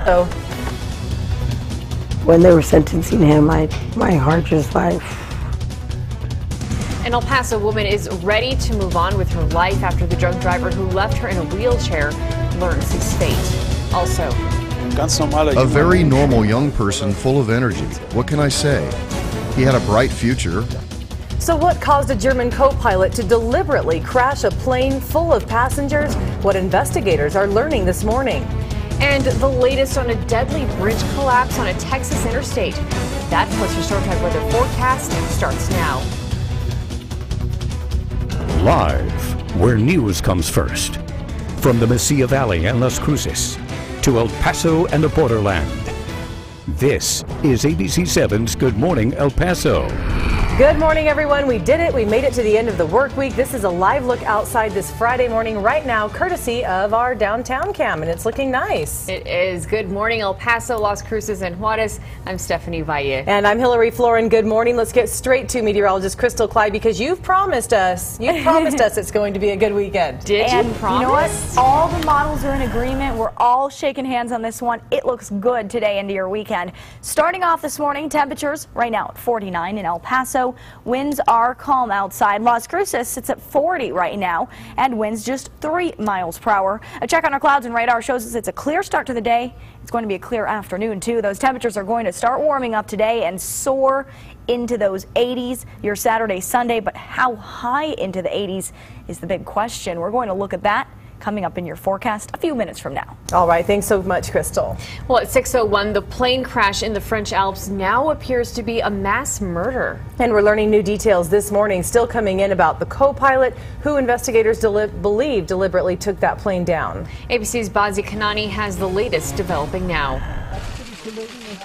So when they were sentencing him, my heart just like... An El Paso woman is ready to move on with her life after the drunk driver who left her in a wheelchair learns his fate. Also, a very normal young person full of energy. What can I say? He had a bright future. So what caused a German co-pilot to deliberately crash a plane full of passengers? What investigators are learning this morning. And the latest on a deadly bridge collapse on a Texas interstate. That plus your Storm Type weather forecast starts now. Live, where news comes first. From the Mesilla Valley and Las Cruces to El Paso and the borderland. This is ABC7's Good Morning El Paso. Good morning, everyone. We did it. We made it to the end of the work week. This is a live look outside this Friday morning right now, courtesy of our downtown cam, and it's looking nice. It is. Good morning, El Paso, Las Cruces, and Juarez. I'm Stephanie Valle. And I'm Hillary Floren. Good morning. Let's get straight to meteorologist Crystal Clyde, because you've promised us it's going to be a good weekend. Did you promise? You know what? All the models are in agreement. We're all shaking hands on this one. It looks good today into your weekend. Starting off this morning, temperatures right now at 49 in El Paso. Winds are calm outside. Las Cruces sits at 40 right now, and winds just 3 miles per hour. A check on our clouds and radar shows us it's a clear start to the day. It's going to be a clear afternoon, too. Those temperatures are going to start warming up today and soar into those 80s your Saturday, Sunday. But how high into the 80s is the big question. We're going to look at that coming up in your forecast a few minutes from now. All right, thanks so much, Crystal. Well, at 6:01, the plane crash in the French Alps now appears to be a mass murder. And we're learning new details this morning, still coming in about the co-pilot who investigators believe deliberately took that plane down. ABC's Valle Kanani has the latest developing now.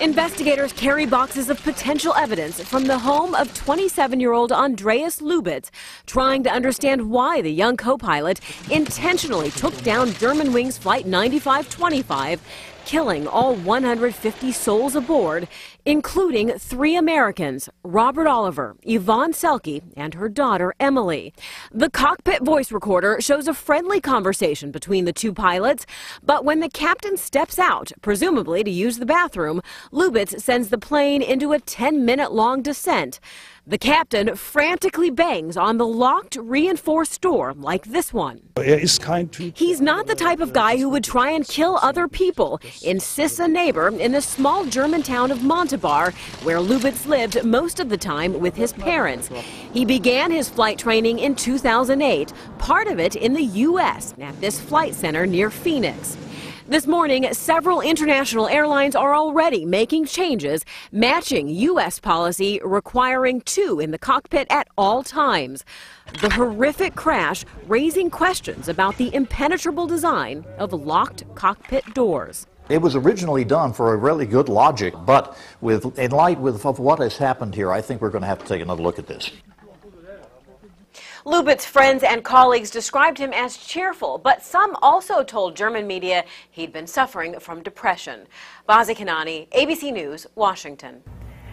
Investigators carry boxes of potential evidence from the home of 27-year-old Andreas Lubitz, trying to understand why the young co-pilot intentionally took down Germanwings Flight 9525, killing all 150 souls aboard, including 3 Americans, Robert Oliver, Yvonne Selke, and her daughter, Emily. The cockpit voice recorder shows a friendly conversation between the two pilots, but when the captain steps out, presumably to use the bathroom, Lubitz sends the plane into a 10-minute-long descent. The captain frantically bangs on the locked, reinforced door like this one. He's not the type of guy who would try and kill other people, insists a neighbor in the small German town of Montebar, where Lubitz lived most of the time with his parents. He began his flight training in 2008, part of it in the U.S. at this flight center near Phoenix. This morning, several international airlines are already making changes, matching U.S. policy requiring 2 in the cockpit at all times. The horrific crash raising questions about the impenetrable design of locked cockpit doors. It was originally done for a really good logic, but in light of what has happened here, I think we're going to have to take another look at this. Lubitz's friends and colleagues described him as cheerful, but some also told German media he'd been suffering from depression. Valle Kanani, ABC News, Washington.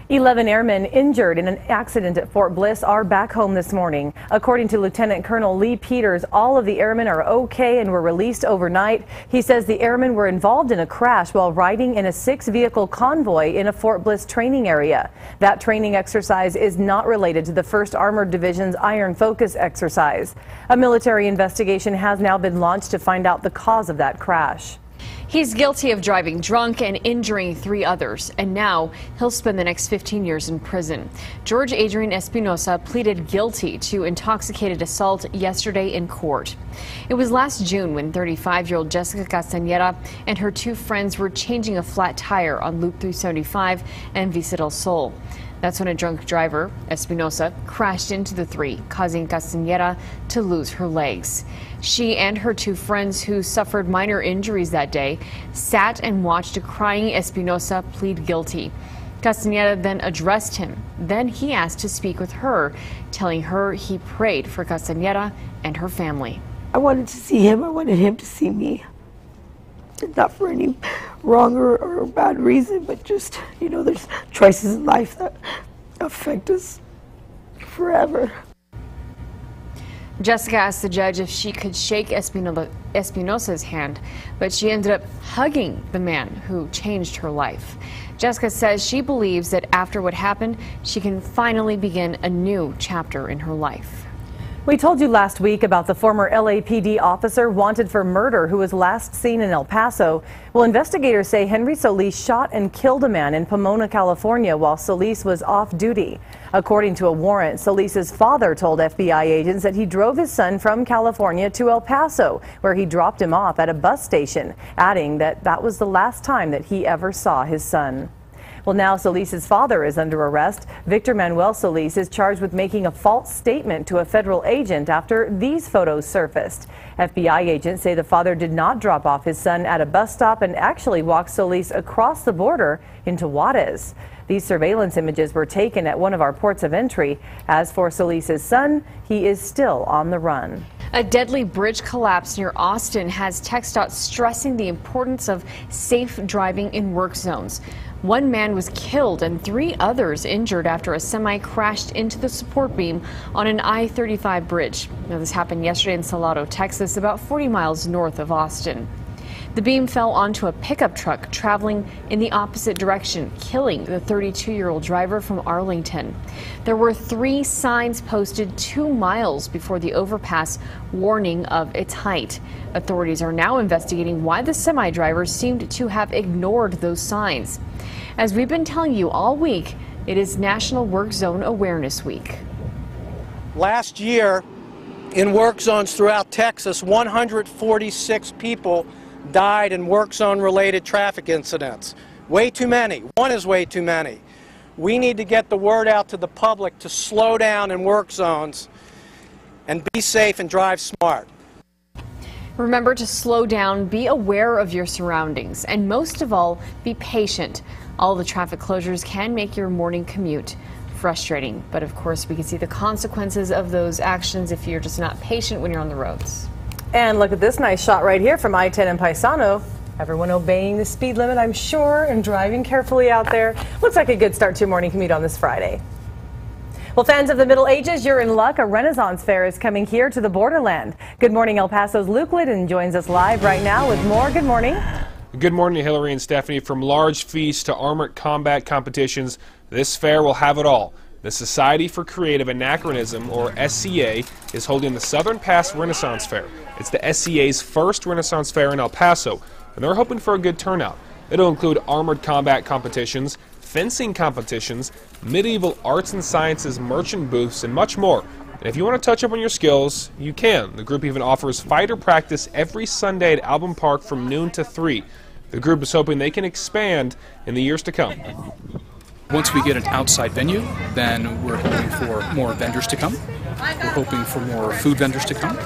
11 airmen injured in an accident at Fort Bliss are back home this morning. According to Lieutenant Colonel Lee Peters, all of the airmen are okay and were released overnight. He says the airmen were involved in a crash while riding in a 6-vehicle convoy in a Fort Bliss training area. That training exercise is not related to the 1st Armored Division's Iron Focus exercise. A military investigation has now been launched to find out the cause of that crash. He's guilty of driving drunk and injuring 3 others, and now he'll spend the next 15 years in prison. George Adrian Espinosa pleaded guilty to intoxicated assault yesterday in court. It was last June when 35-year-old Jessica Castañeda and her 2 friends were changing a flat tire on Loop 375 and Vista del Sol. That's when a drunk driver, Espinosa, crashed into the 3, causing Castañeda to lose her legs. She and her 2 friends, who suffered minor injuries that day, sat and watched a crying Espinosa plead guilty. Castañeda then addressed him. Then he asked to speak with her, telling her he prayed for Castañeda and her family. I wanted to see him. I wanted him to see me. Not for any wrong or bad reason, but just, you know, there's choices in life that affect us forever. Jessica asked the judge if she could shake Espinosa's hand, but she ended up hugging the man who changed her life. Jessica says she believes that after what happened, she can finally begin a new chapter in her life. We told you last week about the former LAPD officer wanted for murder who was last seen in El Paso. Well, investigators say Henry Solis shot and killed a man in Pomona, California while Solis was off duty. According to a warrant, Solis's father told FBI agents that he drove his son from California to El Paso, where he dropped him off at a bus station, adding that that was the last time that he ever saw his son. Well, now Solis's father is under arrest. Victor Manuel Solis is charged with making a false statement to a federal agent after these photos surfaced. FBI agents say the father did not drop off his son at a bus stop and actually walked Solis across the border into Juarez. These surveillance images were taken at one of our ports of entry. As for Solis's son, he is still on the run. A deadly bridge collapse near Austin has TxDOT stressing the importance of safe driving in work zones. One man was killed and 3 others injured after a semi crashed into the support beam on an I-35 bridge. Now, this happened yesterday in Salado, Texas, about 40 miles north of Austin. The beam fell onto a pickup truck traveling in the opposite direction, killing the 32-year-old driver from Arlington. There were 3 signs posted 2 miles before the overpass warning of its height. Authorities are now investigating why the semi-driver seemed to have ignored those signs. As we've been telling you all week, it is National Work Zone Awareness Week. Last year, in work zones throughout Texas, 146 people died in work zone related traffic incidents. Way too many. One is way too many. We need to get the word out to the public to slow down in work zones and be safe and drive smart. Remember to slow down, be aware of your surroundings, and most of all, be patient. All the traffic closures can make your morning commute frustrating, but of course we can see the consequences of those actions if you're just not patient when you're on the roads. And look at this nice shot right here from I-10 in Paisano. Everyone obeying the speed limit, I'm sure, and driving carefully out there. Looks like a good start to your morning commute on this Friday. Well, fans of the Middle Ages, you're in luck. A Renaissance fair is coming here to the borderland. Good morning, El Paso's Luke Liddon joins us live right now with more. Good morning. Good morning, Hillary and Stephanie. From large feasts to armored combat competitions, this fair will have it all. The Society for Creative Anachronism, or SCA, is holding the Southern Pass Renaissance Fair. It's the SCA's first Renaissance fair in El Paso, and they're hoping for a good turnout. It'll include armored combat competitions, fencing competitions, medieval arts and sciences merchant booths, and much more. And if you want to touch up on your skills, you can. The group even offers fighter practice every Sunday at Album Park from noon to 3. The group is hoping they can expand in the years to come. Once we get an outside venue, then we're hoping for more vendors to come. We're hoping for more food vendors to come.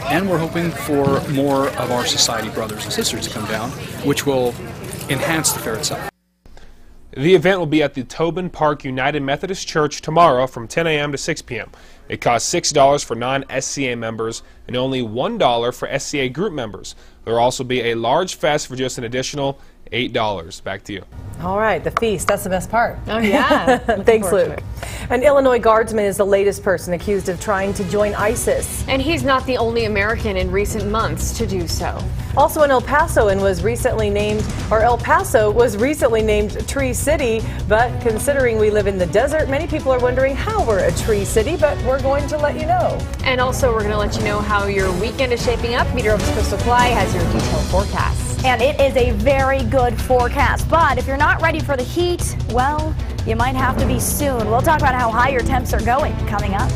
And we're hoping for more of our society brothers and sisters to come down, which will enhance the fair itself. The event will be at the Tobin Park United Methodist Church tomorrow from 10 a.m. to 6 p.m. It costs $6 for non-SCA members and only $1 for SCA group members. There will also be a large fest for just an additional $8. Back to you. All right, the feast, that's the best part. Oh, yeah. Thanks, Luke. An Illinois guardsman is the latest person accused of trying to join ISIS. And he's not the only American in recent months to do so. Also in El Paso was recently named Tree City, but considering we live in the desert, many people are wondering how we're a tree city, but we're going to let you know. And also we're going to let you know how your weekend is shaping up. Meteorologist Crystal Fly has your detailed forecast. And it is a very good forecast, but if you're not ready for the heat, well, you might have to be soon. We'll talk about how high your temps are going coming up.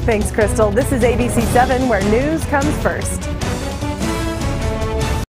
Thanks, Crystal. This is ABC 7, where news comes first.